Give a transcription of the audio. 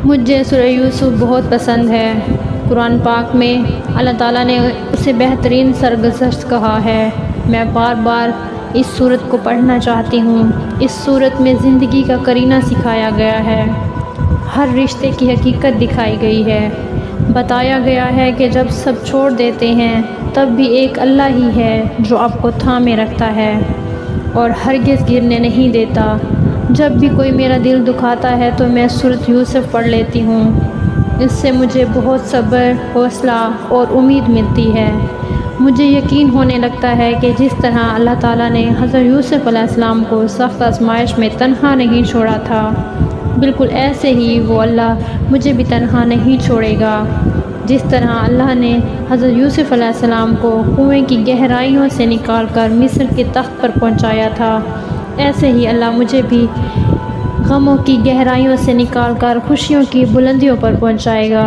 مجھے سورہ یوسف بہت پسند ہے۔ قرآن پاک میں اللہ تعالیٰ نے اسے بہترین سرگزشت کہا ہے۔ میں بار بار اس سورت کو پڑھنا چاہتی ہوں۔ اس سورت میں زندگی کا قرینہ سکھایا گیا ہے، ہر رشتے کی حقیقت دکھائی گئی ہے۔ بتایا گیا ہے کہ جب سب چھوڑ دیتے ہیں تب بھی ایک اللہ ہی ہے جو آپ کو تھامے رکھتا ہے اور ہرگز گرنے نہیں دیتا۔ جب بھی کوئی میرا دل دکھاتا ہے تو میں سورۃ یوسف پڑھ لیتی ہوں۔ اس سے مجھے بہت صبر، حوصلہ اور امید ملتی ہے۔ مجھے یقین ہونے لگتا ہے کہ جس طرح اللہ تعالیٰ نے حضرت یوسف علیہ السلام کو سخت آزمائش میں تنہا نہیں چھوڑا تھا، بالکل ایسے ہی وہ اللہ مجھے بھی تنہا نہیں چھوڑے گا۔ جس طرح اللہ نے حضرت یوسف علیہ السلام کو کنویں کی گہرائیوں سے نکال کر مصر کے تخت پر پہنچایا تھا، ایسے ہی اللہ مجھے بھی غموں کی گہرائیوں سے نکال کر خوشیوں کی بلندیوں پر پہنچائے گا۔